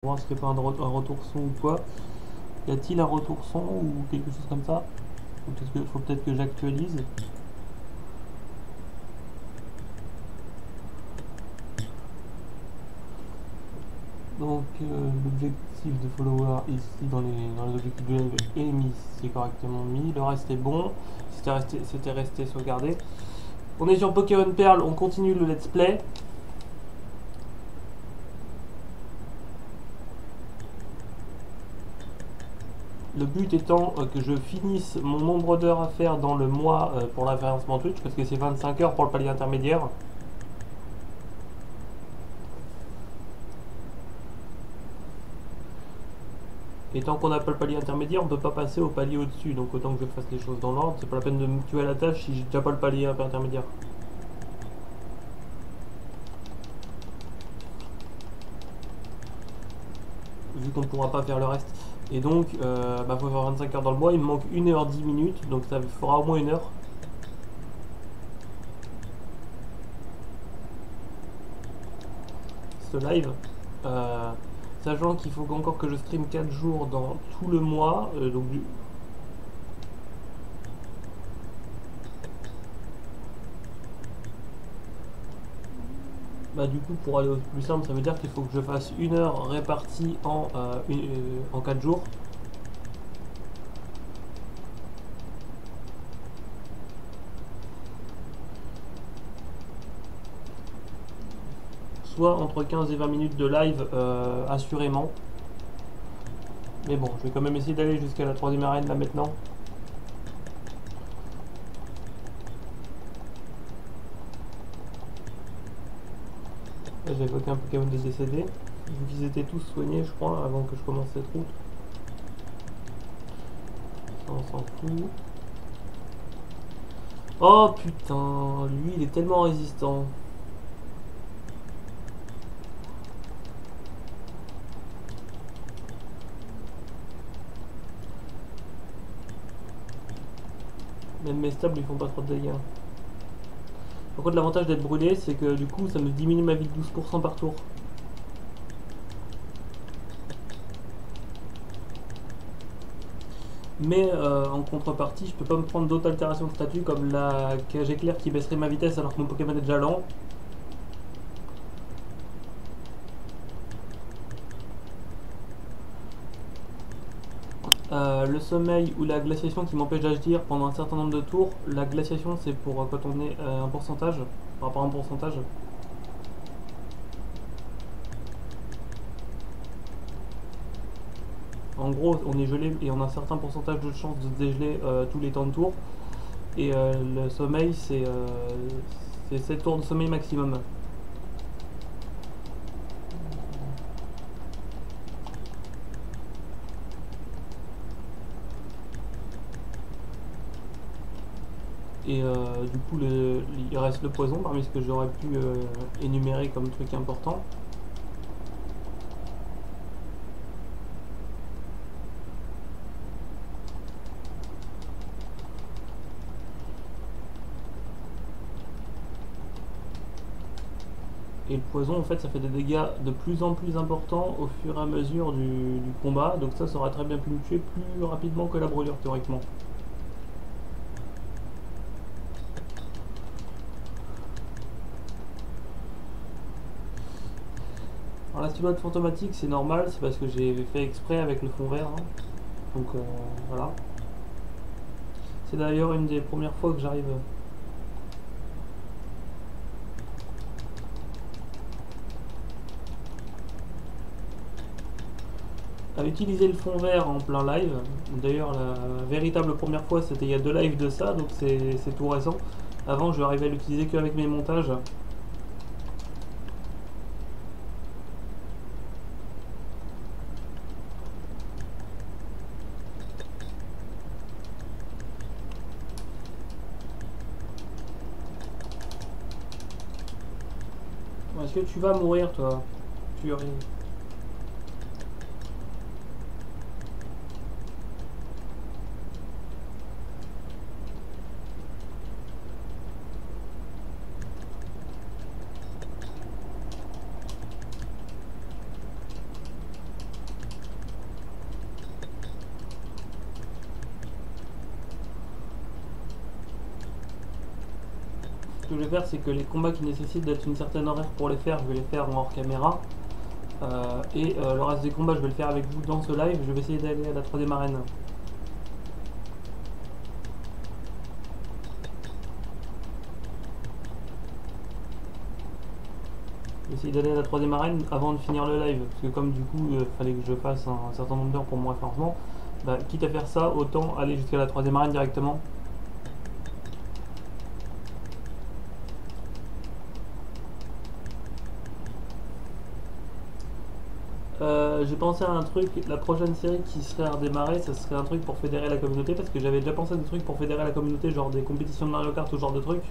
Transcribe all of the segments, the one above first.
Voir s'il n'y a pas un retour son ou quoi. Y a-t-il un retour son ou quelque chose comme ça? Faut peut-être que j'actualise. Donc l'objectif de follower ici dans les objectifs de live est mis, c'est correctement mis. Le reste est bon. C'était resté sauvegardé. On est sur Pokémon Pearl, on continue le let's play. Le but étant que je finisse mon nombre d'heures à faire dans le mois pour le référencement Twitch, parce que c'est 25 heures pour le palier intermédiaire. Et tant qu'on n'a pas le palier intermédiaire, on ne peut pas passer au palier au-dessus. Donc autant que je fasse les choses dans l'ordre. C'est pas la peine de me tuer à la tâche si j'ai déjà pas le palier intermédiaire. Vu qu'on ne pourra pas faire le reste. Et donc, faut faire 25 heures dans le mois. Il me manque 1h10 minutes. Donc ça fera au moins 1 heure. Ce live. Sachant qu'il faut encore que je stream 4 jours dans tout le mois. Du coup, pour aller au plus simple, ça veut dire qu'il faut que je fasse 1 heure répartie en 4 jours. Soit entre 15 et 20 minutes de live assurément. Mais bon, je vais quand même essayer d'aller jusqu'à la 3ème arène là maintenant. Là, j'ai évoqué un Pokémon de décédé. Vu qu'ils étaient tous soignés, je crois, avant que je commence cette route. Ça, on s'en fout. Oh putain, lui il est tellement résistant. Même mes stables ils font pas trop de dégâts. Par contre, l'avantage d'être brûlé, c'est que du coup ça me diminue ma vie de 12% par tour. Mais en contrepartie, je peux pas me prendre d'autres altérations de statut comme la cage éclair qui baisserait ma vitesse alors que mon Pokémon est déjà lent. Le sommeil ou la glaciation qui m'empêche d'agir pendant un certain nombre de tours. La glaciation, c'est pour quand on est un pourcentage, par rapport à un pourcentage. En gros, on est gelé et on a un certain pourcentage de chance de se dégeler tous les temps de tour. Et le sommeil, c'est 7 tours de sommeil maximum. Et du coup, il reste le poison parmi ce que j'aurais pu énumérer comme truc important. Et le poison, en fait, ça fait des dégâts de plus en plus importants au fur et à mesure du combat. Donc ça aurait très bien pu me tuer plus rapidement que la brûlure, théoriquement. Alors la silhouette fantomatique, c'est normal, c'est parce que j'ai fait exprès avec le fond vert. Hein. Donc voilà. C'est d'ailleurs une des premières fois que j'arrive à utiliser le fond vert en plein live. D'ailleurs, la véritable première fois, c'était il y a 2 lives de ça, donc c'est tout récent. Avant, je arrivais à l'utiliser qu'avec mes montages. Est-ce que tu vas mourir, toi? Tu rien. que je vais faire, c'est que les combats qui nécessitent d'être une certaine horaire pour les faire, je vais les faire en hors caméra. Le reste des combats, je vais le faire avec vous dans ce live. Je vais essayer d'aller à la 3ème arène. Je vais essayer d'aller à la 3ème arène avant de finir le live. Parce que comme du coup, fallait que je fasse un certain nombre d'heures pour mon référencement, bah, quitte à faire ça, autant aller jusqu'à la 3ème arène directement. J'ai pensé à un truc, la prochaine série qui serait à redémarrer, ça serait un truc pour fédérer la communauté, parce que j'avais déjà pensé à des trucs pour fédérer la communauté, genre des compétitions de Mario Kart, ce genre de trucs.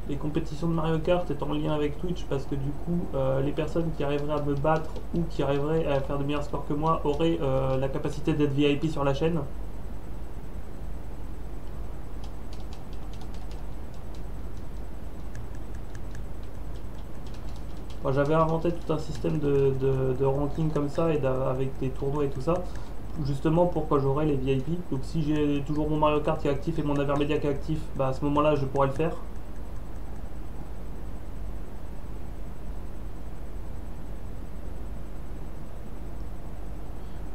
Les compétitions de Mario Kart étant en lien avec Twitch, parce que du coup, les personnes qui arriveraient à me battre ou qui arriveraient à faire de meilleurs scores que moi auraient la capacité d'être VIP sur la chaîne. Moi, j'avais inventé tout un système de ranking comme ça, et avec des tournois et tout ça, justement pour quand j'aurai les VIP. Donc si j'ai toujours mon Mario Kart qui est actif et mon Avermedia qui est actif, bah à ce moment là je pourrais le faire.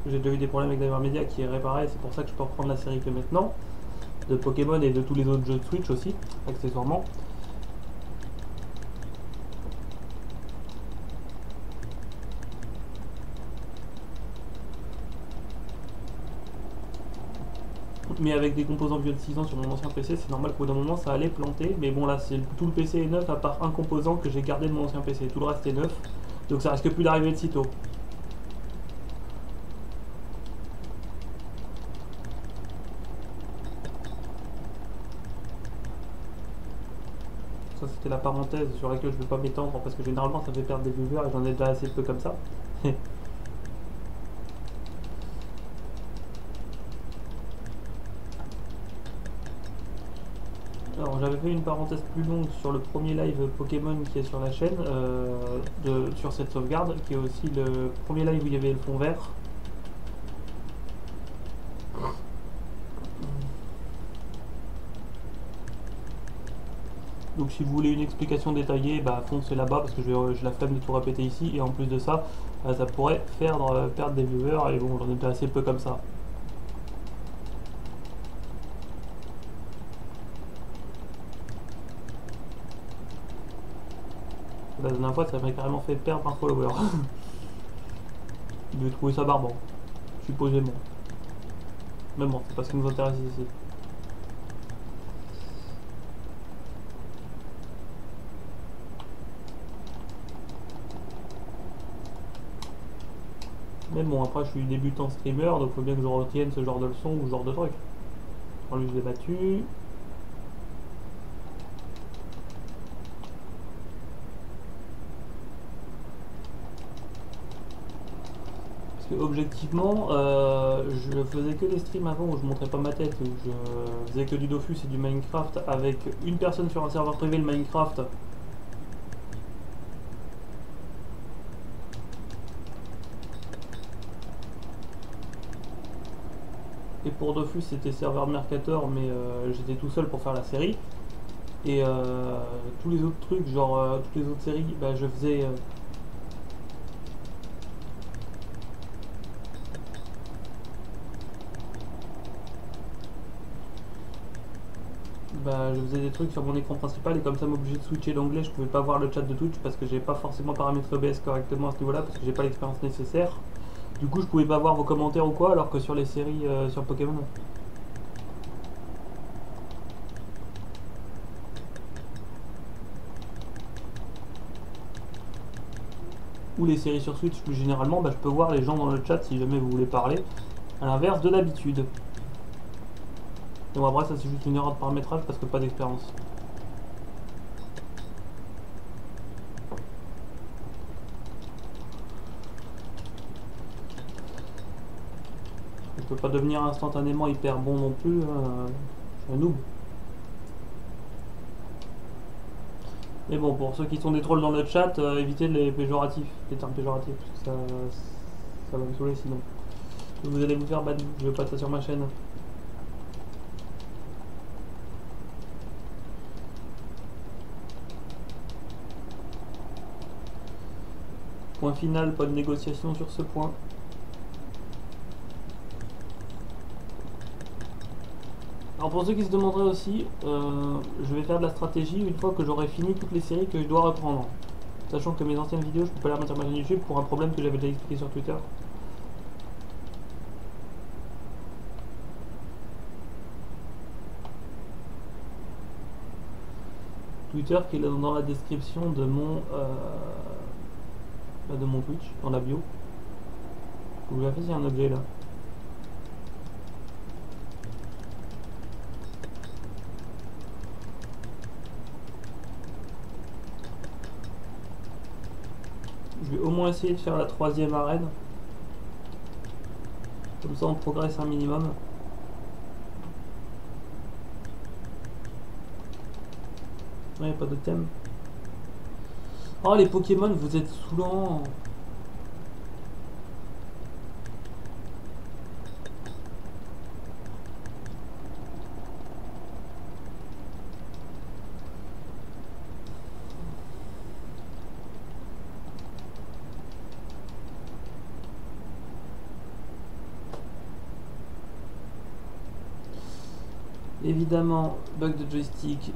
J'ai déjà eu des problèmes avec Avermedia qui est réparé, c'est pour ça que je peux reprendre la série que maintenant, de Pokémon et de tous les autres jeux de Switch aussi, accessoirement. Mais avec des composants vieux de 6 ans sur mon ancien PC, c'est normal qu'au bout d'un moment ça allait planter. Mais bon, là, tout le PC est neuf à part un composant que j'ai gardé de mon ancien PC. Tout le reste est neuf. Donc ça risque plus d'arriver de sitôt. Ça, c'était la parenthèse sur laquelle je ne vais pas m'étendre parce que généralement ça fait perdre des viewers et j'en ai déjà assez peu comme ça. Alors j'avais fait une parenthèse plus longue sur le premier live Pokémon qui est sur la chaîne, sur cette sauvegarde, qui est aussi le premier live où il y avait le fond vert. Donc si vous voulez une explication détaillée, bah foncez là-bas parce que j'ai la flemme de tout répéter ici, et en plus de ça, ça pourrait perdre des viewers, et bon j'en ai déjà assez peu comme ça. La dernière fois, ça m'a carrément fait perdre un follower. Je vais trouver ça barbant, supposément. Mais bon, c'est pas ce qui nous intéresse ici. Mais bon, après, je suis débutant streamer, donc faut bien que je retienne ce genre de leçon ou ce genre de truc. En lui, je l'ai battu. Objectivement, je faisais que des streams avant où je montrais pas ma tête, où je faisais que du Dofus et du Minecraft avec une personne sur un serveur privé, le Minecraft. Et pour Dofus c'était serveur Mercator, mais j'étais tout seul pour faire la série. Et tous les autres trucs, genre toutes les autres séries, bah, je faisais... Bah, je faisais des trucs sur mon écran principal, et comme ça m'obligeait de switcher l'anglais, je pouvais pas voir le chat de Twitch parce que j'ai pas forcément paramétré OBS correctement à ce niveau là, parce que j'ai pas l'expérience nécessaire. Du coup je pouvais pas voir vos commentaires ou quoi, alors que sur les séries sur Pokémon. Ou les séries sur Switch plus généralement, bah, je peux voir les gens dans le chat si jamais vous voulez parler, à l'inverse de d'habitude. Et bon, après ça c'est juste une erreur de paramétrage parce que pas d'expérience. Je peux pas devenir instantanément hyper bon non plus, je suis un noob. Mais bon, pour ceux qui sont des trolls dans le chat, évitez les péjoratifs, les termes péjoratifs, parce que ça va me saouler sinon. Vous allez vous faire ban, je veux pas ça sur ma chaîne. Point final, pas de négociation sur ce point. Alors pour ceux qui se demanderaient aussi, je vais faire de la stratégie une fois que j'aurai fini toutes les séries que je dois reprendre. Sachant que mes anciennes vidéos, je peux pas les remettre sur ma chaîne YouTube pour un problème que j'avais déjà expliqué sur Twitter. Twitter qui est dans la description de mon Twitch, dans la bio. Vous verrez s'il y a un objet là. Je vais au moins essayer de faire la 3e arène. Comme ça on progresse un minimum. Ouais, pas de thème. Oh les Pokémon, vous êtes saoulants. Évidemment, bug de joystick,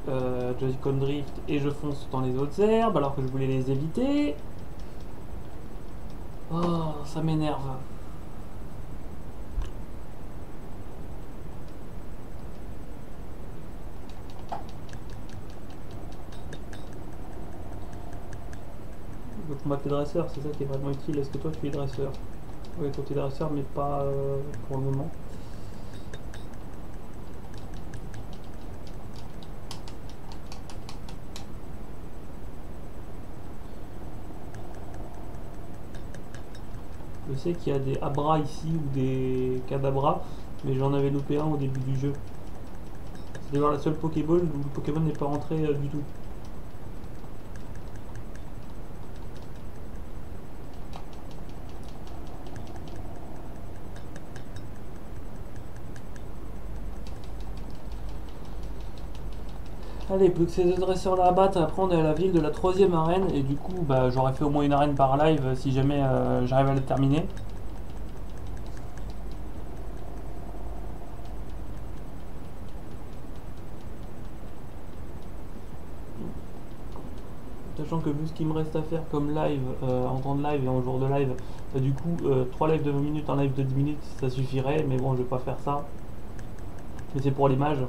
Joy-Con drift, et je fonce dans les autres herbes alors que je voulais les éviter. Oh, ça m'énerve. Le combat des dresseurs, c'est ça qui est vraiment utile. Est-ce que toi tu es dresseur? Oui, toi tu es dresseur, mais pas pour le moment. Je sais qu'il y a des Abra ici ou des Kadabra, mais j'en avais loupé un au début du jeu. C'est d'ailleurs la seule Pokéball où le Pokémon n'est pas rentré du tout. Allez, plus que ces deux dresseurs là à battre, après on est à la ville de la 3e arène, et du coup bah, j'aurais fait au moins une arène par live si jamais j'arrive à la terminer. Sachant que vu ce qu'il me reste à faire comme live, en temps de live et en jour de live, bah, du coup 3 lives de 20 minutes, un live de 10 minutes ça suffirait, mais bon je vais pas faire ça. Mais c'est pour l'image.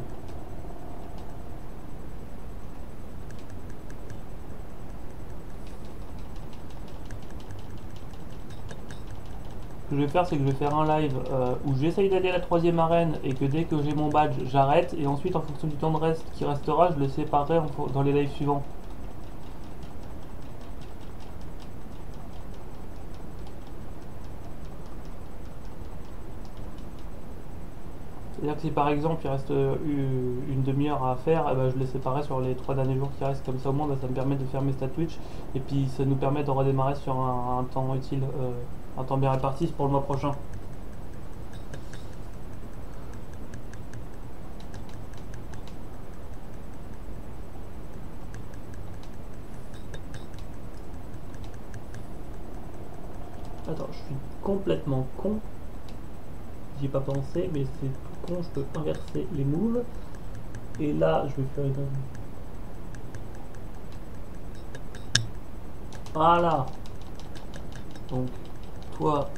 Ce que je vais faire, c'est que je vais faire un live où j'essaye d'aller à la 3e arène et que dès que j'ai mon badge, j'arrête. Et ensuite, en fonction du temps de reste qui restera, je le séparerai dans les lives suivants. C'est-à-dire que si par exemple il reste une demi-heure à faire, eh ben, je les séparerai sur les 3 derniers jours qui restent. Comme ça au moins, bah, ça me permet de faire mes stats Twitch. Et puis ça nous permet de redémarrer sur un temps utile, un temps bien réparti pour le mois prochain. Attends, je suis complètement con. J'y ai pas pensé, mais c'est tout con, je peux inverser les moves. Et là, je vais faire une... Voilà. Donc, toi,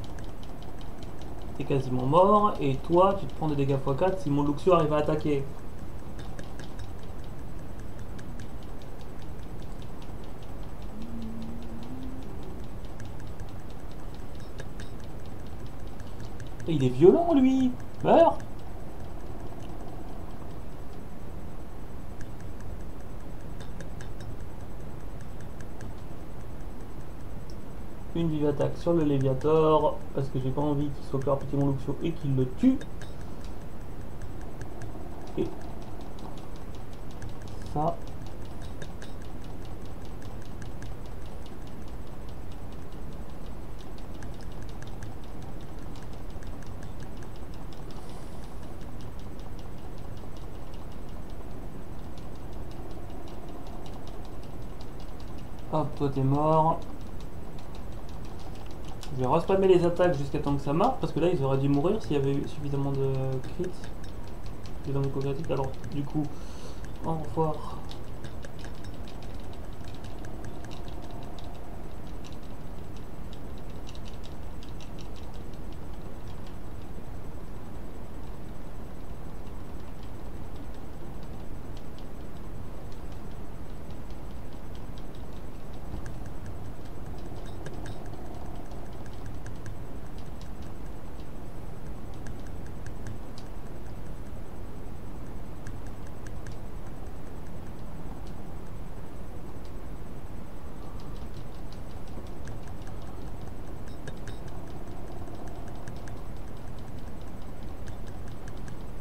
t'es quasiment mort. Et toi, tu te prends des dégâts x4 si mon Luxio arrive à attaquer. Et il est violent, lui. Meurs. Une vive attaque sur le Léviator. Parce que j'ai pas envie qu'il soit plus petit mon Luxio et qu'il le tue. Et ça... Hop, toi t'es mort. Je vais respammer les attaques jusqu'à temps que ça marche, parce que là ils auraient dû mourir s'il y avait eu suffisamment de crits. Suffisamment de coups critiques. Alors, du coup, au revoir.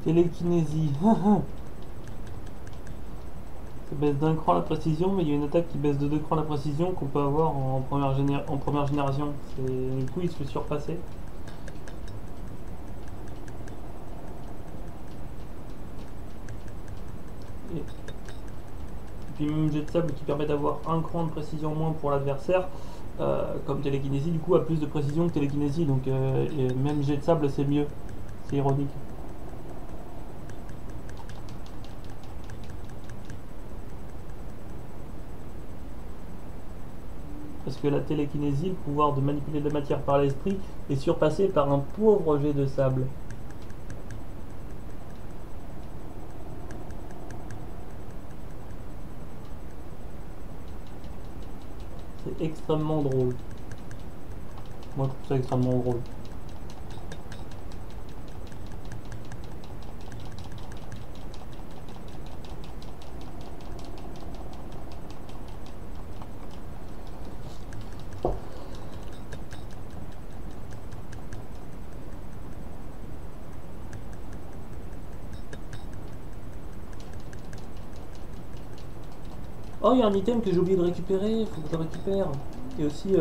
Télékinésie. Ça baisse d'un cran la précision, mais il y a une attaque qui baisse de 2 crans la précision qu'on peut avoir en première génération. Du coup, il se fait surpasser. Et puis même jet de sable qui permet d'avoir un cran de précision moins pour l'adversaire, comme télékinésie, du coup, a plus de précision que télékinésie. Donc, et même jet de sable, c'est mieux. C'est ironique. Parce que la télékinésie, le pouvoir de manipuler de la matière par l'esprit, est surpassé par un pauvre jet de sable. C'est extrêmement drôle. Moi, je trouve ça extrêmement drôle. Oh, il y a un item que j'ai oublié de récupérer, faut que je le récupère. Et aussi,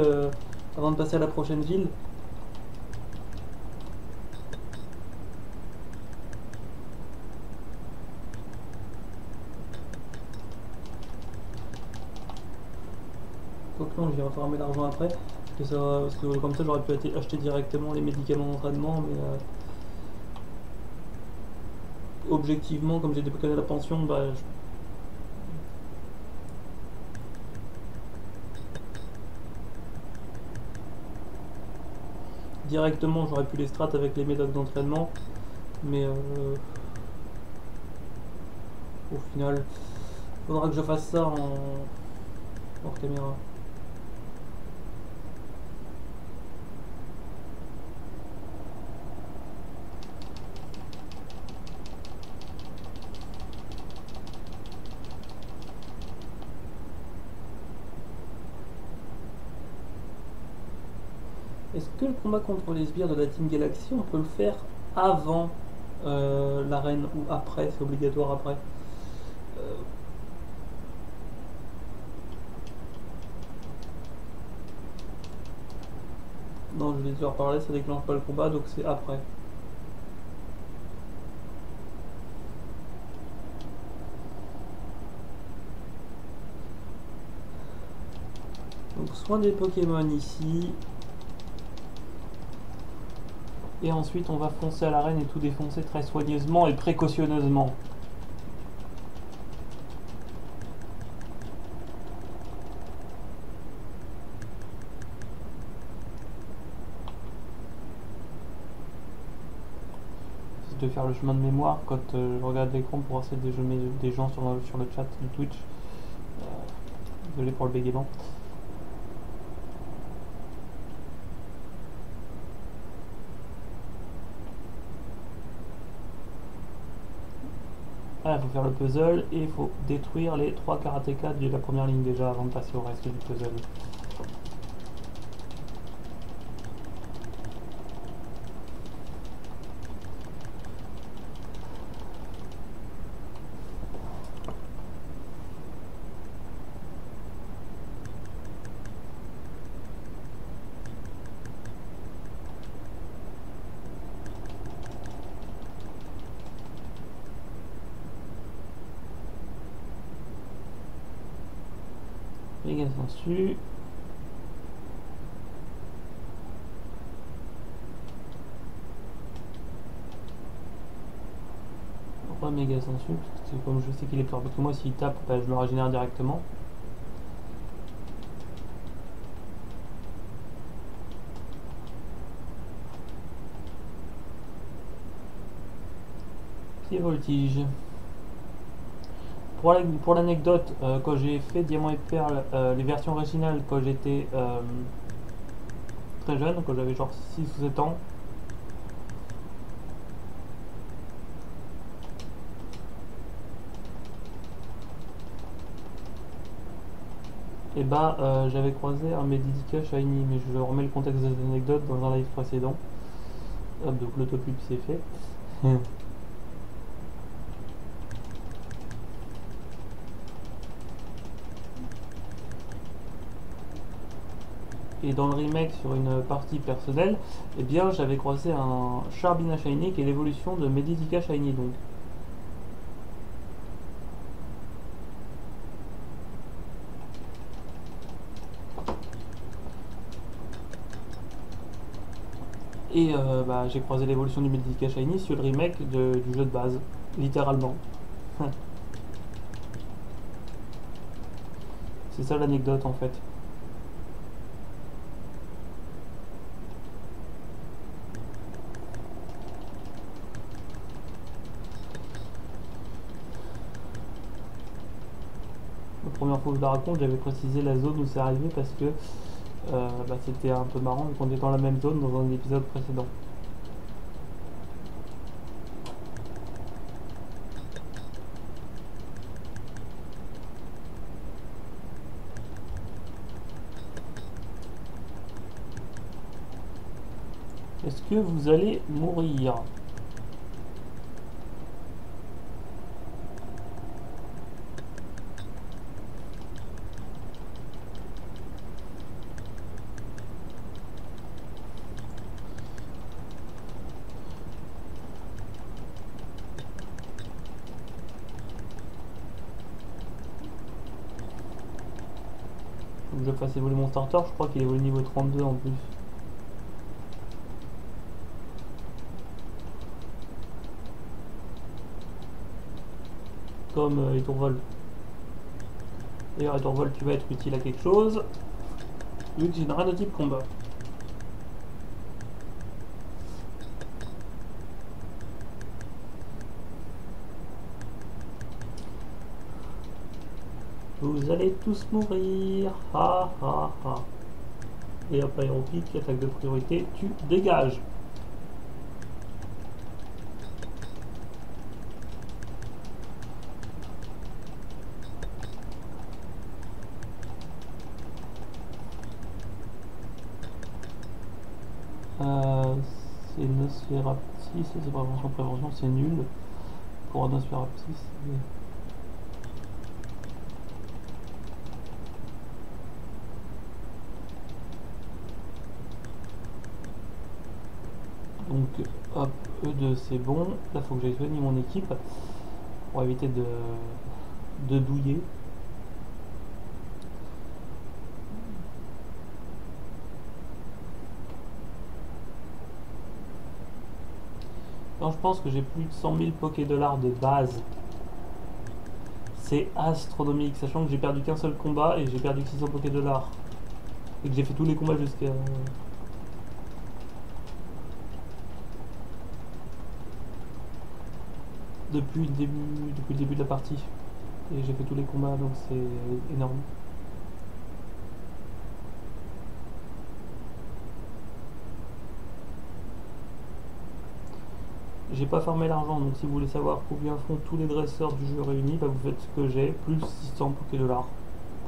avant de passer à la prochaine ville, quoique non, je vais refermer l'argent après. Parce que comme ça, j'aurais pu acheter directement les médicaments d'entraînement, mais objectivement, comme j'ai déconné la pension, bah, directement, j'aurais pu les strats avec les méthodes d'entraînement, mais au final, faudra que je fasse ça en hors caméra. Est-ce que le combat contre les sbires de la Team Galaxy, on peut le faire avant l'arène ou après? C'est obligatoire après. Euh, non, je vais déjà reparler, ça déclenche pas le combat, donc c'est après. Donc soin des Pokémon ici. Et ensuite on va foncer à l'arène et tout défoncer très soigneusement et précautionneusement. J'essaie de faire le chemin de mémoire quand je regarde l'écran pour voir si des gens sur le chat du Twitch. Euh, Désolé pour le bégaiement. Ah, il faut faire le puzzle et il faut détruire les 3 karatékas de la première ligne déjà avant de passer au reste du puzzle. méga sensu. Pas méga sensu, parce que comme je sais qu'il est plus rapide que moi, s'il tape, bah, je le régénère directement. Pied voltige. Pour l'anecdote, quand j'ai fait Diamant et Perle, les versions originales, quand j'étais très jeune, quand j'avais genre 6 ou 7 ans, et bah j'avais croisé un Medidika Shiny, mais je remets le contexte de cette anecdote dans un live précédent. Hop, donc l'autopub c'est fait. Et dans le remake sur une partie personnelle, eh bien j'avais croisé un Charbina Shiny qui est l'évolution de Medidika Shiny donc. Et bah, j'ai croisé l'évolution du Medidika Shiny sur le remake du jeu de base, littéralement. C'est ça l'anecdote en fait. La première fois que je la raconte, j'avais précisé la zone où c'est arrivé parce que bah, c'était un peu marrant qu'on était dans la même zone dans un épisode précédent. Est-ce que vous allez mourir? Faut que je fasse évoluer mon starter, je crois qu'il évolue niveau 32 en plus. Comme Étourvol. D'ailleurs, Étourvol, tu vas être utile à quelque chose, vu que j'ai une rien de type combat. Vous allez tous mourir. Ha ha ha. Et hop, aéropique, attaque de priorité, tu dégages. C'est Nosferaptis, c'est prévention, c'est nul. Pour un Nosferaptis, donc hop, E2 c'est bon. Là faut que j'aille soigner mon équipe pour éviter de douiller. Quand je pense que j'ai plus de 100 000 Poké-Dollars de base, c'est astronomique, sachant que j'ai perdu qu'un seul combat et j'ai perdu 600 Poké-Dollars. Et que j'ai fait tous les combats jusqu'à... depuis le début de la partie. Et j'ai fait tous les combats, donc c'est énorme. J'ai pas farmé l'argent, donc si vous voulez savoir combien font tous les dresseurs du jeu réunis, bah vous faites ce que j'ai, plus 600 Poké-Dollars.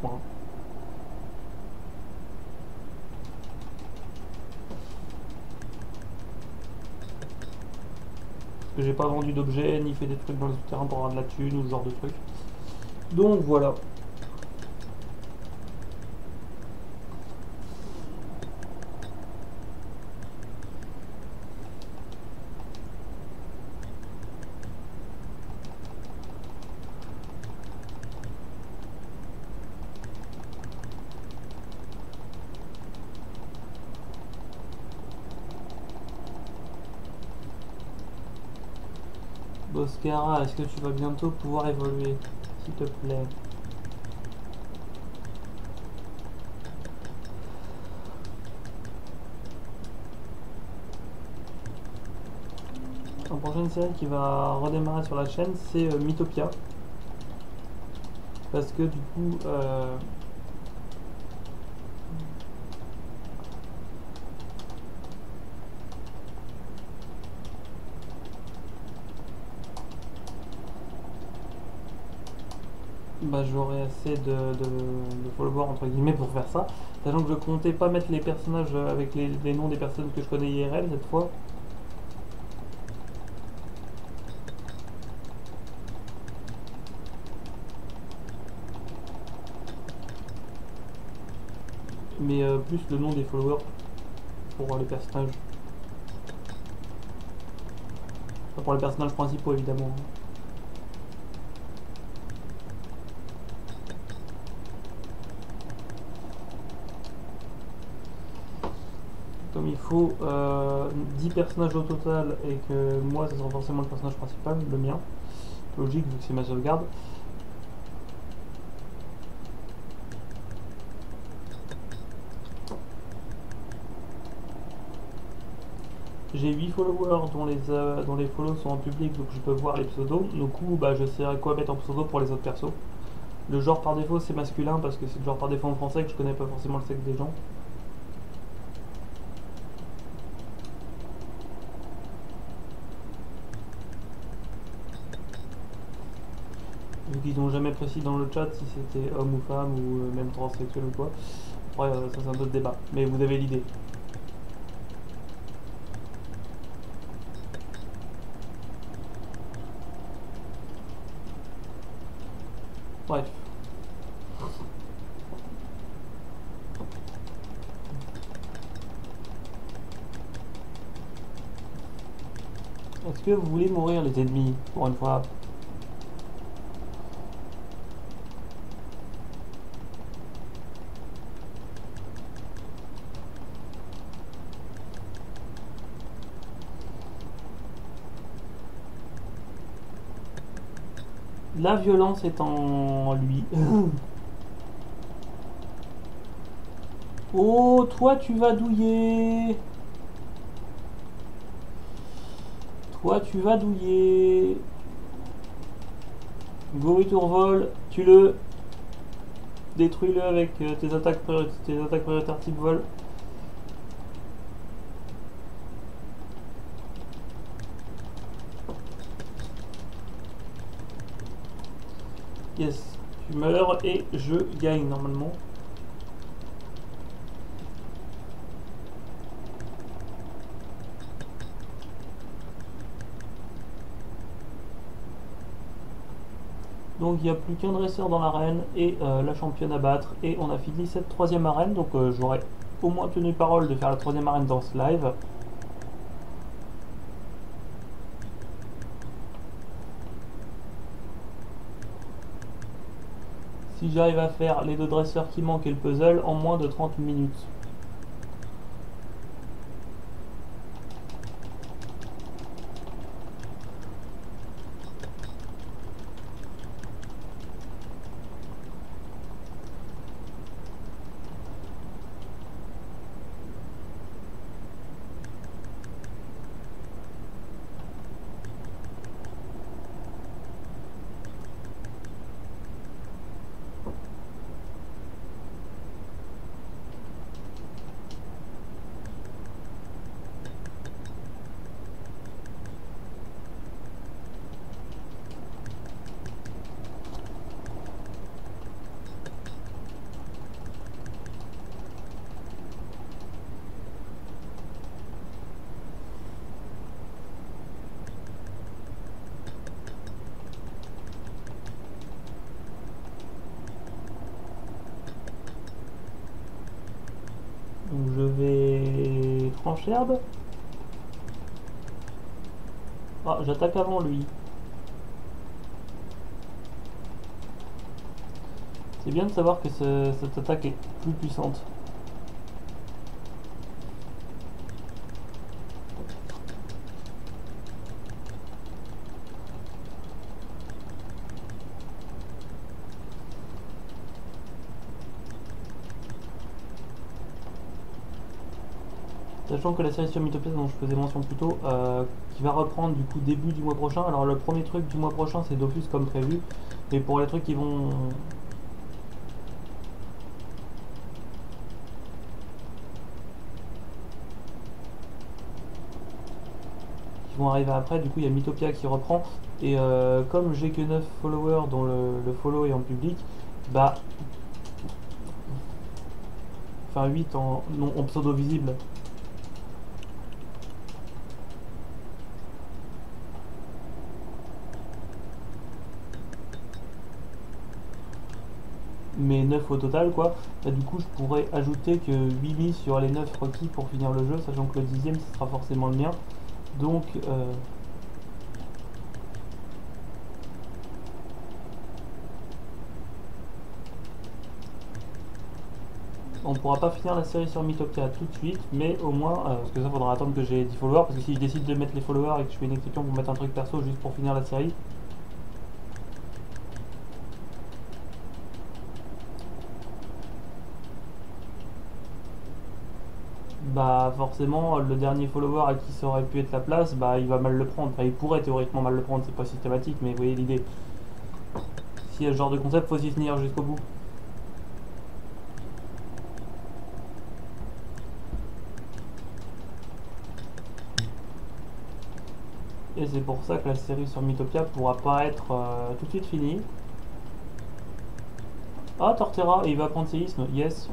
Point. Parce que j'ai pas vendu d'objets, ni fait des trucs dans le souterrain pour avoir de la thune ou ce genre de trucs. Donc voilà. Oscara, est-ce que tu vas bientôt pouvoir évoluer, s'il te plaît? La prochaine série qui va redémarrer sur la chaîne, c'est Mythopia. Parce que du coup, bah, j'aurai assez de followers entre guillemets pour faire ça. Sachant que je comptais pas mettre les personnages avec les noms des personnes que je connais IRL cette fois. Mais plus le nom des followers pour les personnages. Enfin, pour les personnages principaux évidemment. Comme il faut 10 personnages au total et que moi ce sera forcément le personnage principal, le mien. Logique vu que c'est ma sauvegarde. J'ai 8 followers dont les follow sont en public, donc je peux voir les pseudos. Du coup, bah, je sais quoi mettre en pseudo pour les autres persos. Le genre par défaut c'est masculin parce que c'est le genre par défaut en français que je connais pas forcément le sexe des gens. Vu qu'ils n'ont jamais précisé dans le chat si c'était homme ou femme ou même transsexuel ou quoi. Après, ça c'est un autre débat, mais vous avez l'idée. Bref. Est-ce que vous voulez mourir les ennemis pour une fois? La violence est en lui. Oh, toi tu vas douiller. Toi tu vas douiller. Gory Tourvol, tue-le. Détruis-le avec tes attaques prioritaires type vol. Yes, tu meurs et je gagne normalement. Donc il n'y a plus qu'un dresseur dans l'arène et la championne à battre. Et on a fini cette troisième arène. Donc j'aurais au moins tenu parole de faire la troisième arène dans ce live. Si j'arrive à faire les deux dresseurs qui manquent et le puzzle en moins de 30 minutes. Donc je vais trancher herbe. Ah, j'attaque avant lui. C'est bien de savoir que cette attaque est plus puissante. Sachant que la série sur Mythopia dont je faisais mention plus tôt, qui va reprendre du coup début du mois prochain. Alors le premier truc du mois prochain c'est Dofus comme prévu. Et pour les trucs qui vont arriver après, du coup il y a Mythopia qui reprend. Et comme j'ai que 9 followers dont le follow est en public, bah enfin 8 en pseudo visible. Mais 9 au total quoi, bah, du coup je pourrais ajouter que 8 mises sur les 9 requis pour finir le jeu, sachant que le 10ème ce sera forcément le mien. Donc on pourra pas finir la série sur Mythopia tout de suite, mais au moins, parce que ça faudra attendre que j'ai 10 followers, parce que si je décide de mettre les followers et que je fais une exception pour mettre un truc perso juste pour finir la série, bah forcément le dernier follower à qui ça aurait pu être la place, bah il va mal le prendre. Enfin il pourrait théoriquement mal le prendre, c'est pas systématique, mais vous voyez l'idée. S'il y a ce genre de concept, faut s'y tenir jusqu'au bout. Et c'est pour ça que la série sur Mythopia pourra pas être tout de suite finie. Ah Torterra, il va prendre séisme, yes.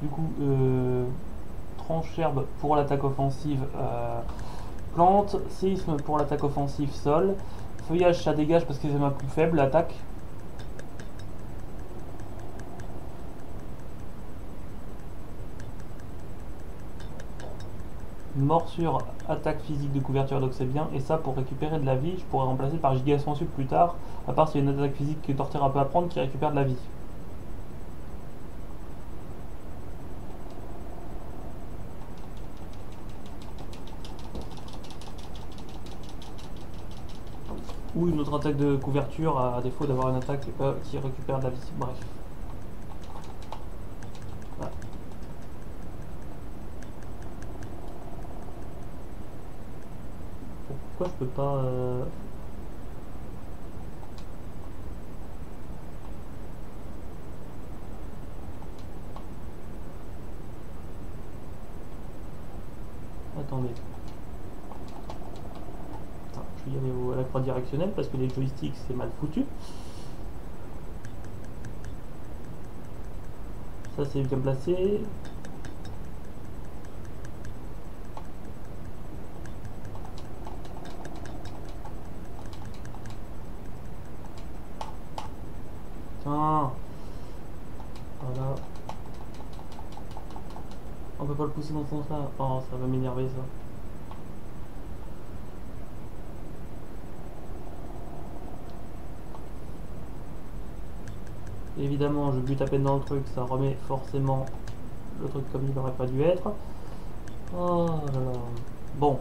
Du coup, tranche herbe pour l'attaque offensive plante, séisme pour l'attaque offensive sol, feuillage ça dégage parce que c'est ma plus faible attaque. Morsure, attaque physique de couverture donc c'est bien, et ça pour récupérer de la vie je pourrais remplacer par giga sensu plus tard, à part s'il y a une attaque physique que Torterra peut apprendre qui récupère de la vie. Ou une autre attaque de couverture à défaut d'avoir une attaque qui récupère de la vie. Bref. Voilà. Pourquoi je peux pas... Attendez. Attends, je vais y aller à la croix directionnelle parce que les joysticks c'est mal foutu. Ça c'est bien placé. Tiens. Voilà. On peut pas le pousser dans ce sens là. Oh ça va m'énerver ça. Évidemment je bute à peine dans le truc, ça remet forcément le truc comme il n'aurait pas dû être. Oh là là. Bon.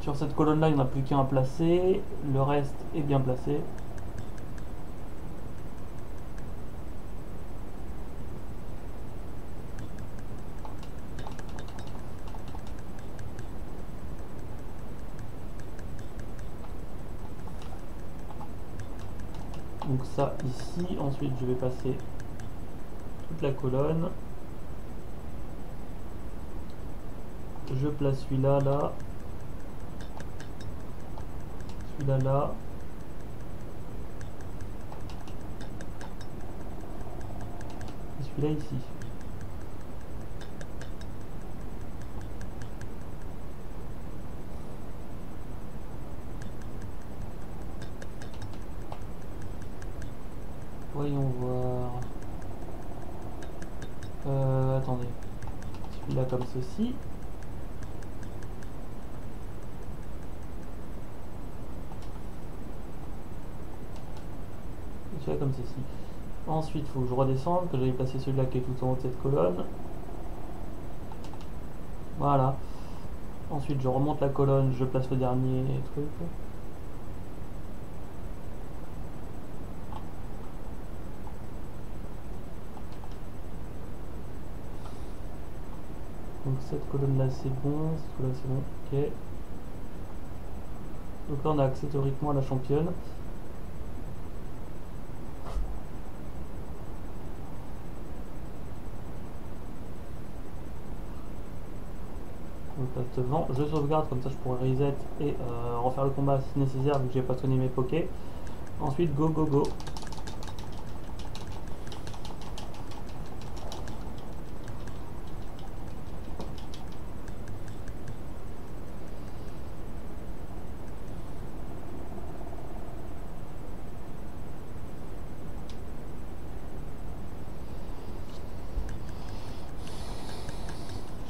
Sur cette colonne là il n'y en a plus qu'un à placer. Le reste est bien placé. Donc ça ici, ensuite je vais passer toute la colonne. Je place celui-là là. Celui-là là. Et celui-là ici. Voyons voir. Attendez. Celui-là comme ceci. Et celui-là comme ceci. Ensuite, il faut que je redescende, que j'aille placer celui-là qui est tout en haut de cette colonne. Voilà. Ensuite, je remonte la colonne, je place le dernier truc. cette colonne là c'est bon, cette colonne c'est bon, ok. Donc là on a accès théoriquement à la championne. Donc là devant, je sauvegarde comme ça je pourrais reset et refaire le combat si nécessaire vu que j'ai pas soigné mes pokés. Ensuite go go go.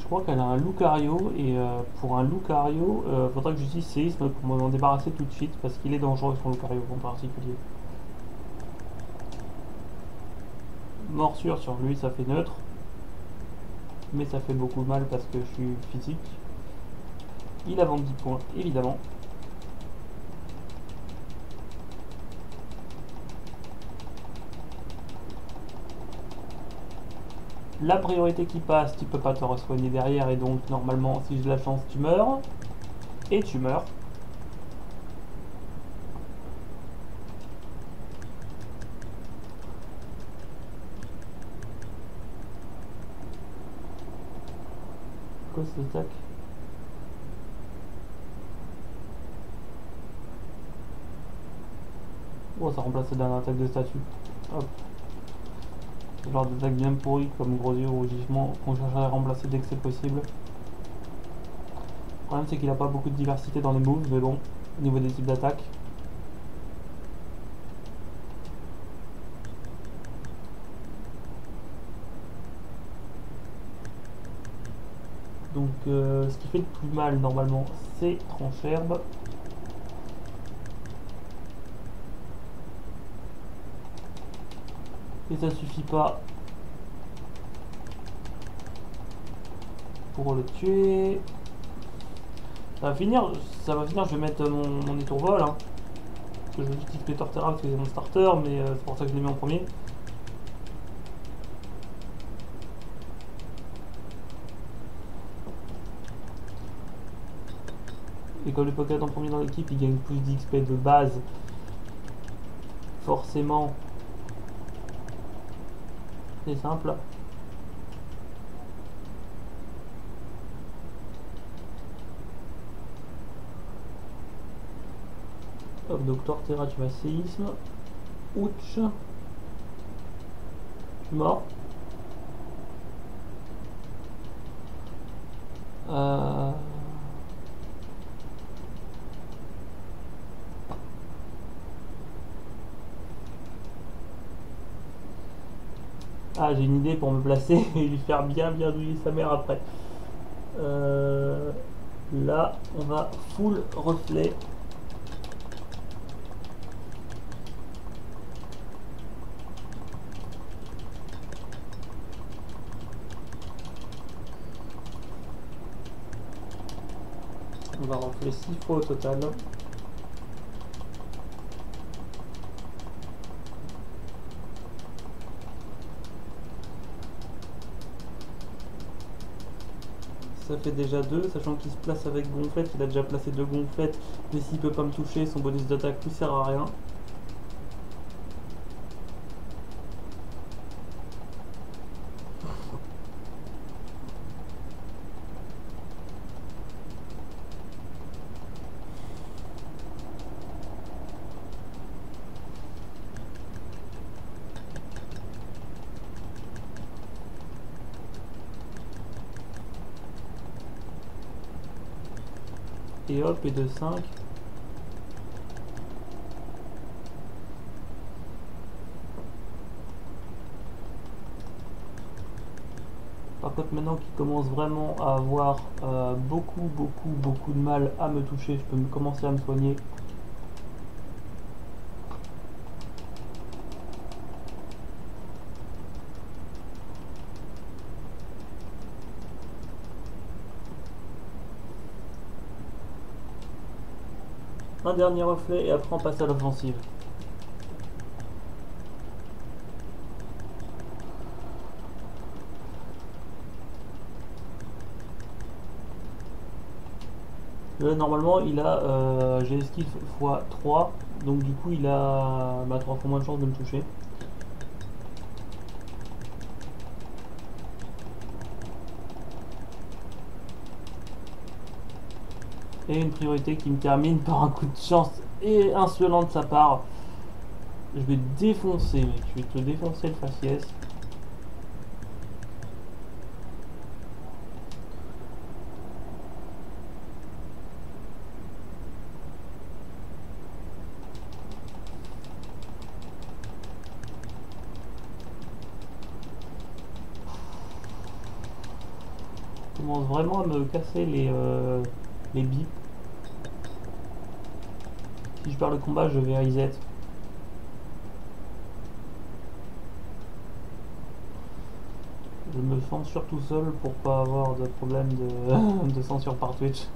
Je crois qu'elle a un Lucario et pour un Lucario, faudrait que j'utilise séisme pour m'en débarrasser tout de suite parce qu'il est dangereux son Lucario en particulier. Morsure sur lui ça fait neutre, mais ça fait beaucoup de mal parce que je suis physique. Il a 20 points évidemment. La priorité qui passe, tu peux pas te re-soigner derrière et donc normalement si j'ai de la chance tu meurs. Et tu meurs. Quoi cette attaque? Oh ça remplace la dernière attaque de statue. Hop. Ce genre d'attaque bien pourrie comme gros yeux ou rugissement qu'on cherche à remplacer dès que c'est possible. Le problème c'est qu'il a pas beaucoup de diversité dans les moves mais bon, au niveau des types d'attaque. Donc ce qui fait le plus mal normalement c'est Trancherbe. Et ça suffit pas pour le tuer. Ça va finir, je vais mettre mon étourvol. Hein. Parce que je veux juste Torterra parce que c'est mon starter, mais c'est pour ça que je l'ai mis en premier. Et comme le Pokémon en premier dans l'équipe, il gagne plus d'XP de base. Forcément, c'est simple. Hop, donc Torterra, tu vas séisme. Ouch. Je suis mort. Ah, j'ai une idée pour me placer et lui faire bien douiller sa mère après. Là, on va full reflet. On va reflet 6 fois au total. Ça fait déjà 2, sachant qu'il se place avec gonflette, il a déjà placé 2 gonflettes, mais s'il peut pas me toucher, son bonus d'attaque lui sert à rien. Et hop, et de 5. Par contre, maintenant qu'il commence vraiment à avoir beaucoup de mal à me toucher, je peux commencer à me soigner. Un dernier reflet et après on passe à l'offensive. Là, normalement, il a j'ai esquive x 3, donc du coup, il a 3 fois moins de chances de me toucher. Et une priorité qui me termine par un coup de chance et insolent de sa part. Je vais te défoncer, mec. Je vais te défoncer le faciès. Je commence vraiment à me casser les bips. Si je perds le combat, je vais reset. Je me censure tout seul pour pas avoir de problème de censure par Twitch.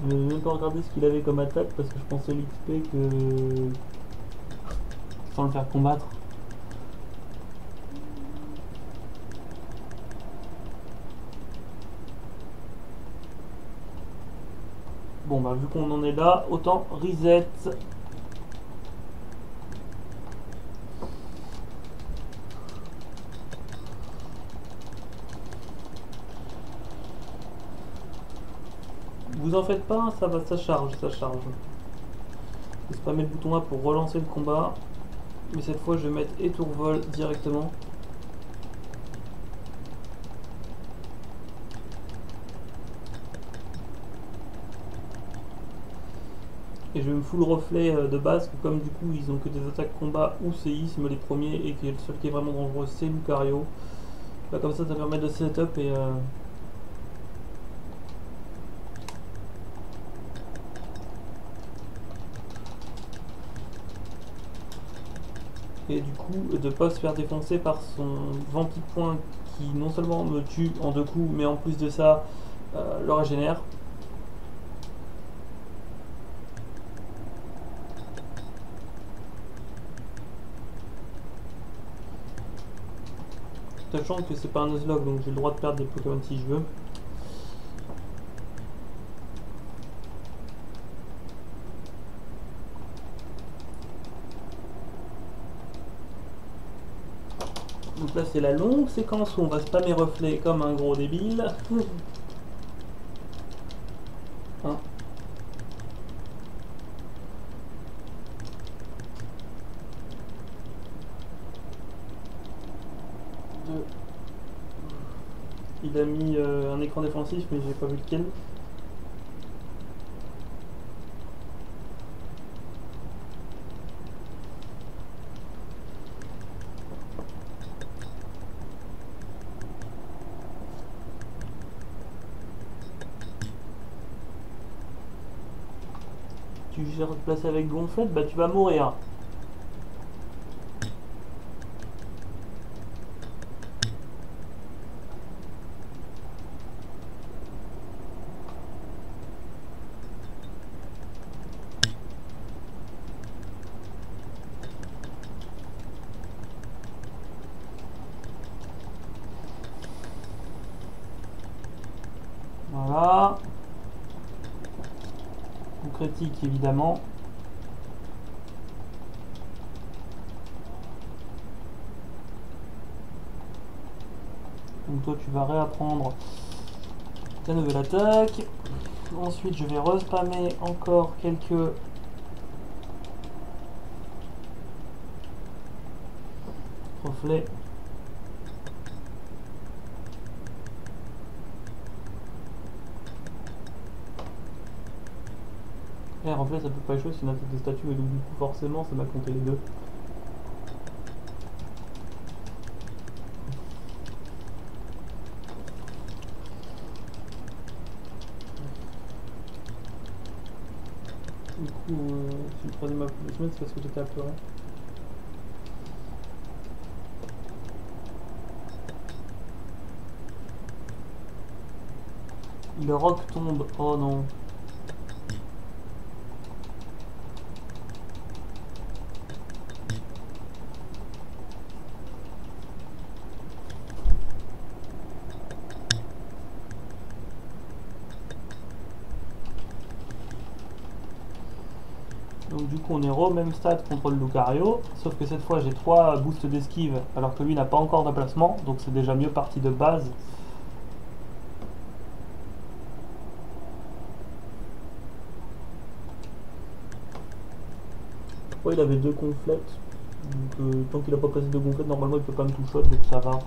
Je n'ai même pas regardé ce qu'il avait comme attaque parce que je pensais l'XP que sans le faire combattre. Bon bah vu qu'on en est là, autant reset. Vous en faites pas, ça va, ça charge, ça charge. Je vais spammer le bouton A pour relancer le combat. Mais cette fois je vais mettre étourvol directement. Et je vais me full reflet de base, comme du coup ils ont que des attaques combat ou séisme les premiers, et que le seul qui est vraiment dangereux c'est Lucario. Bah, comme ça permet de setup et du coup de pas se faire défoncer par son Vampipoint qui non seulement me tue en 2 coups, mais en plus de ça le régénère. Sachant que c'est pas un Nuzlocke, donc j'ai le droit de perdre des Pokémon si je veux. Donc là c'est la longue séquence où on va spammer reflet comme un gros débile. 1, 2. Il a mis un écran défensif mais j'ai pas vu lequel. Tu gères de placer avec gonflette, bah tu vas mourir. Voilà. On critique évidemment. Donc toi tu vas réapprendre ta nouvelle attaque. Ensuite je vais respammer encore quelques reflets. Et un reflet ça peut pas échouer, c'est une attaque de statue et donc du coup forcément ça m'a compté les deux. Du coup si le troisième applaudissement c'est parce que j'étais apeuré. Le roc tombe, oh non. Donc du coup on est au même stade contre le Lucario, sauf que cette fois j'ai 3 boosts d'esquive alors que lui n'a pas encore de placement, donc c'est déjà mieux parti de base. Ouais, il avait 2 gonflettes, donc tant qu'il a pas placé 2 gonflettes, normalement il peut pas me tout shot, donc ça va.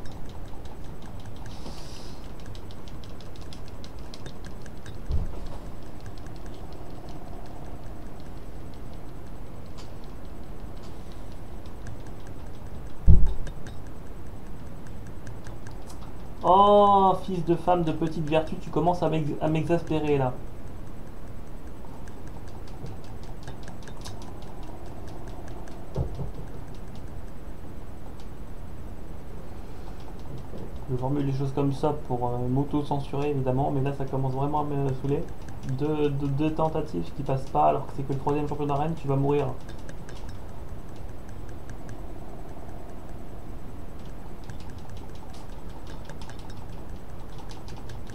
Oh, fils de femme de petite vertu, tu commences à m'exaspérer là. Je formule les choses comme ça pour m'auto-censurer évidemment, mais là ça commence vraiment à me saouler. Deux tentatives qui passent pas alors que c'est que le 3ème champion d'arène, tu vas mourir.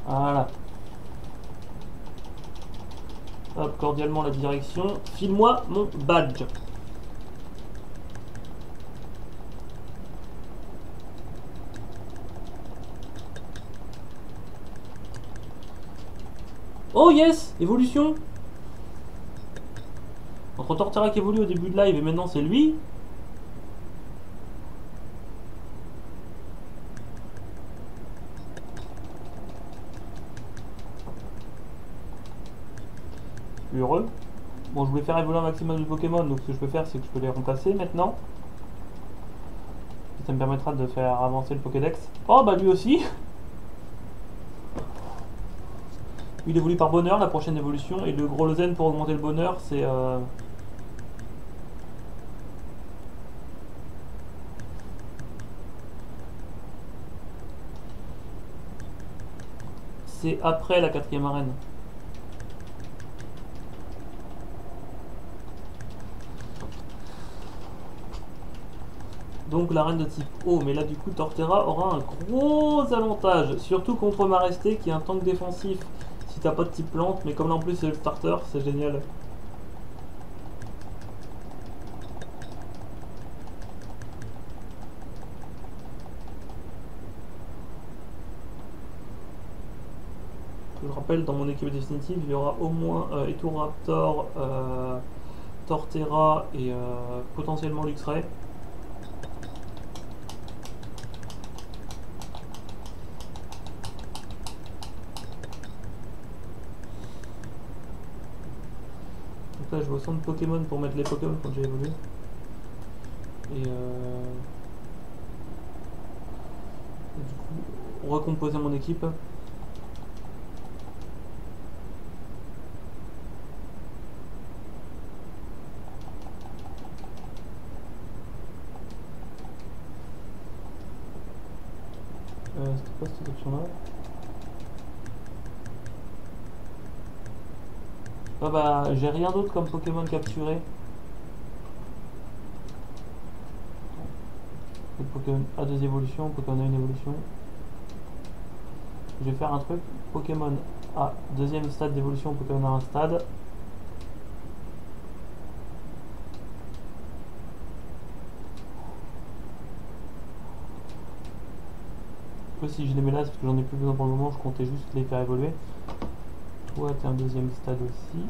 Voilà. Hop, cordialement la direction. File-moi mon badge. Oh yes, évolution. Entre Torterra qui évolue au début de live et maintenant c'est lui. Je suis heureux. Bon, je voulais faire évoluer un maximum de Pokémon, donc ce que je peux faire c'est que je peux les remplacer maintenant. Ça me permettra de faire avancer le Pokédex. Oh bah lui aussi. Il évolue par bonheur la prochaine évolution, et le gros Lozen pour augmenter le bonheur c'est... c'est après la 4ème arène. Donc l'arène de type eau, mais là du coup Torterra aura un gros avantage, surtout contre Maresté qui est un tank défensif si t'as pas de type plante, mais comme là en plus c'est le starter, c'est génial. Je rappelle, dans mon équipe définitive, il y aura au moins Eturaptor, Torterra et potentiellement Luxray. Donc là je vois 100 Pokémon pour mettre les Pokémon quand j'ai évolué. Et du coup, recomposer mon équipe. C'était quoi cette option là? Ah bah j'ai rien d'autre comme Pokémon capturé. Pokémon a 2 évolutions, Pokémon a 1 évolution. Je vais faire un truc, Pokémon a 2ème stade d'évolution, Pokémon a 1 stade. Si je les mets là, c'est parce que j'en ai plus besoin pour le moment, je comptais juste les faire évoluer. Toi, t'es un 2ème stade aussi.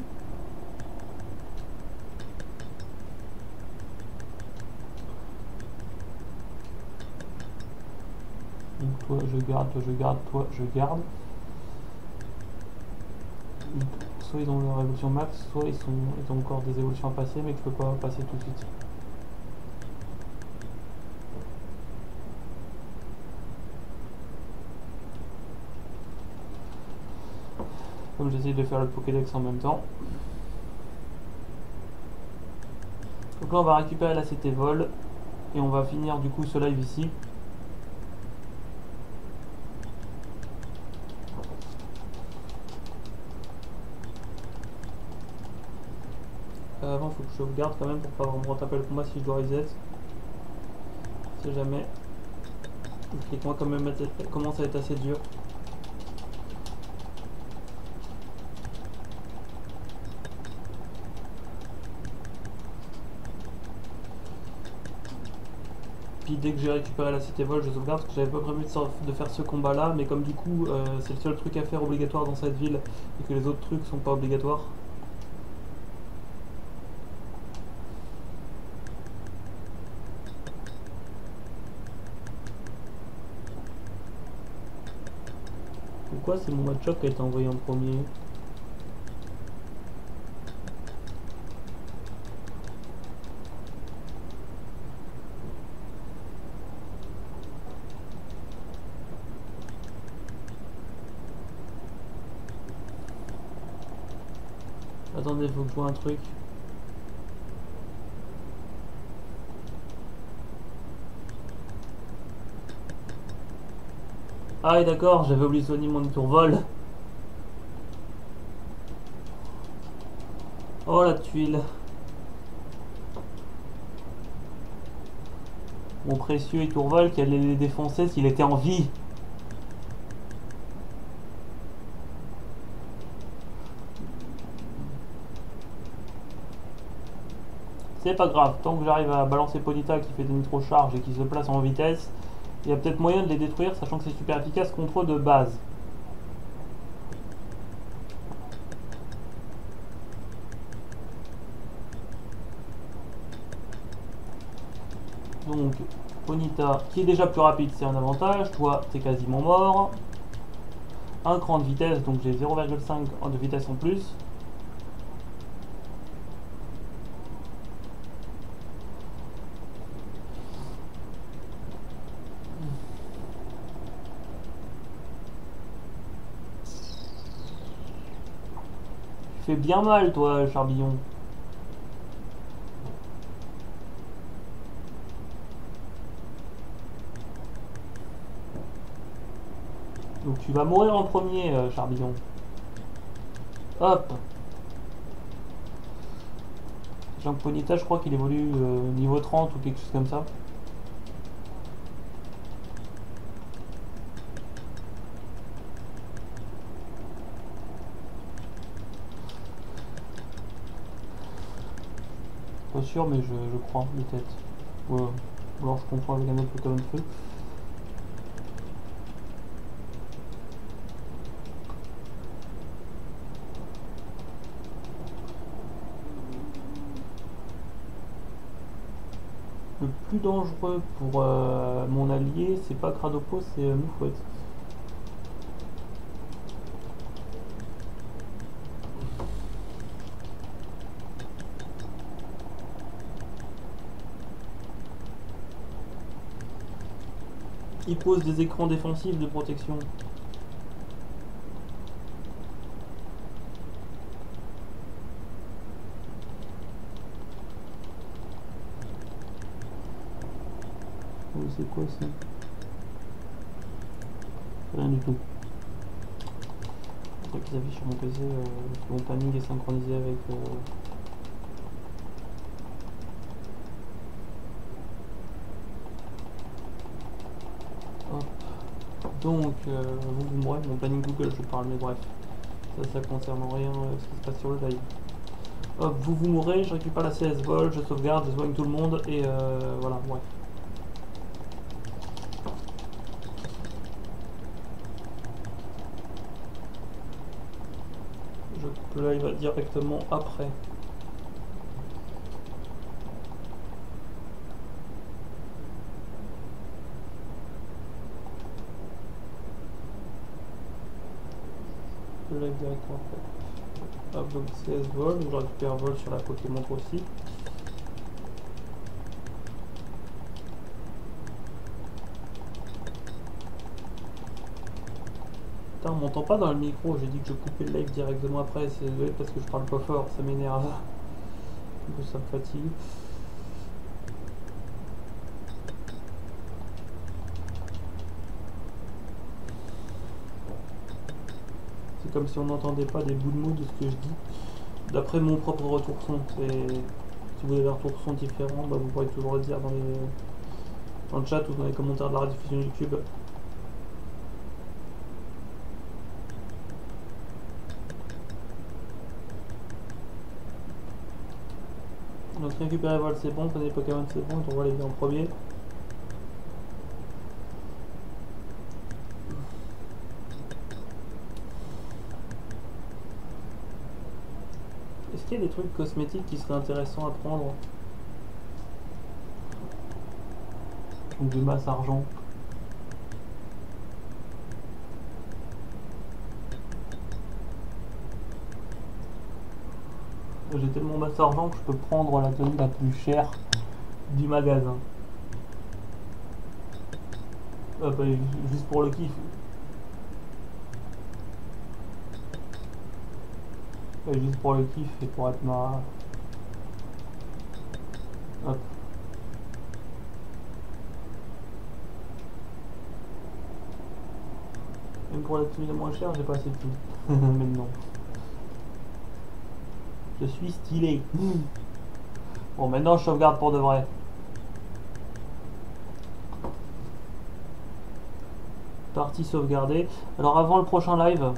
Donc toi, je garde, toi, je garde, toi, je garde. Donc, soit ils ont leur évolution max, soit ils ont encore des évolutions à passer, mais que je peux pas passer tout de suite. Comme j'essaye de faire le Pokédex en même temps. Donc là on va récupérer la CT vol et on va finir du coup ce live ici. Avant il faut que je sauvegarde quand même pour pas me retaper le combat si je dois reset. Si jamais. Les combats quand même commencent à être assez dur. puis dès que j'ai récupéré la cité vol, je sauvegarde parce que j'avais pas prévu de faire ce combat là, mais comme du coup c'est le seul truc à faire obligatoire dans cette ville et que les autres trucs sont pas obligatoires. Pourquoi c'est mon match-up qui a été envoyé en premier? Attendez, faut que je vois un truc. Ah oui d'accord, j'avais oublié de soigner mon tour vol. Oh la tuile. Mon précieux Tourval qui allait les défoncer s'il était en vie. C'est pas grave, tant que j'arrive à balancer Ponita qui fait des nitro-charges et qui se place en vitesse, il y a peut-être moyen de les détruire, sachant que c'est super efficace contre de base. Donc, Ponita, qui est déjà plus rapide, c'est un avantage. Toi, t'es quasiment mort. Un cran de vitesse, donc j'ai 0,5 de vitesse en plus. Tu fais bien mal, toi, Charbillon. Donc tu vas mourir en premier, Charbillon. Hop. Jean Ponita, je crois qu'il évolue niveau 30 ou quelque chose comme ça. Pas sûr, mais je crois, de tête. Ouais. Alors je comprends avec un autre Pokémon de feu. Le plus dangereux pour mon allié, c'est pas Cradopo, c'est Moufouette. Il pose des écrans défensifs de protection. Oh, c'est quoi ça? Rien du tout. Le truc qui s'affiche sur mon PC, mon timing est synchronisé avec... Hop. Donc, vous mourrez, mon planning Google, je parle, mais bref. Ça concerne rien ce qui se passe sur le live. Hop, vous mourrez, je récupère la CS vol, je sauvegarde, je soigne tout le monde, et voilà, bref. Le live va directement après. Le live directement après. Hop, donc CS vol, je récupère vol sur la Pokémon aussi. Putain, on m'entend pas dans le micro, j'ai dit que je coupais le live directement après, c'est désolé parce que je parle pas fort, ça m'énerve. Du coup ça me fatigue. C'est comme si on n'entendait pas des bouts de mots de ce que je dis. D'après mon propre retour son, si vous avez un retour son différent, bah vous pourrez toujours le dire dans le chat ou dans les commentaires de la rediffusion YouTube. Donc récupérer vol c'est bon, prenez Pokémon c'est bon, on va les en premier. qu'il y a des trucs cosmétiques qui seraient intéressants à prendre? Donc de masse argent. J'ai tellement masse argent que je peux prendre la tenue la plus chère du magasin. Hop, allez, juste pour le kiff. Juste pour le kiff et pour être marrant. Hop. Même pour la tenue la moins chère, j'ai pas assez de tout. Maintenant. Je suis stylé. Bon, maintenant je sauvegarde pour de vrai. Partie sauvegardée. Alors avant le prochain live,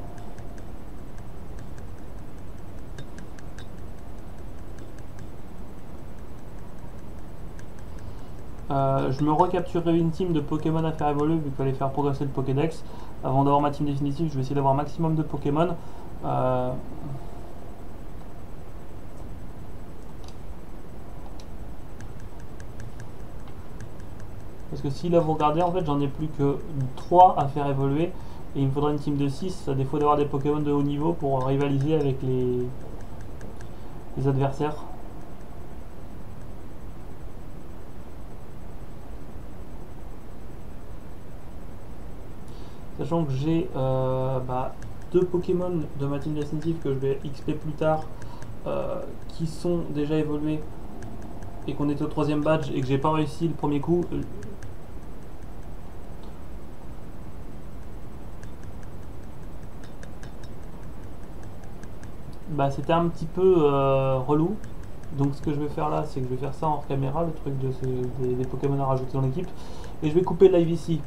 je me recapturerai une team de Pokémon à faire évoluer, vu qu'il fallait faire progresser le Pokédex. Avant d'avoir ma team définitive, je vais essayer d'avoir un maximum de Pokémon. Parce que si là vous regardez, en fait j'en ai plus que 3 à faire évoluer. Et il me faudra une team de 6, à défaut d'avoir des Pokémon de haut niveau pour rivaliser avec les adversaires. Sachant que j'ai 2 Pokémon de ma team définitive que je vais XP plus tard, qui sont déjà évolués et qu'on était au 3ème badge et que j'ai pas réussi le premier coup. C'était un petit peu relou. Donc ce que je vais faire là, c'est que je vais faire ça hors caméra, le truc des Pokémon à rajouter dans l'équipe. Et je vais couper le live ici.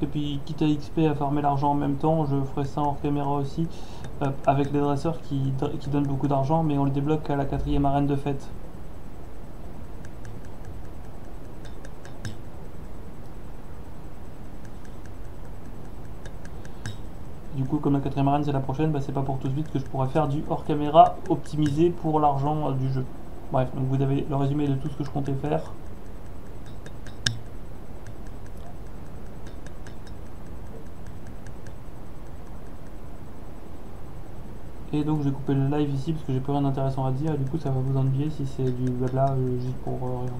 Et puis quitte à XP à farmer l'argent en même temps, je ferai ça hors caméra aussi, avec les dresseurs qui donnent beaucoup d'argent, mais on le débloque à la 4ème arène de fête. Du coup, comme la 4ème arène c'est la prochaine, c'est pas pour tout de suite que je pourrais faire du hors caméra optimisé pour l'argent du jeu. Bref, donc vous avez le résumé de tout ce que je comptais faire. Et donc je vais couper le live ici parce que j'ai plus rien d'intéressant à dire, et du coup ça va vous ennuyer si c'est du blabla juste pour rien.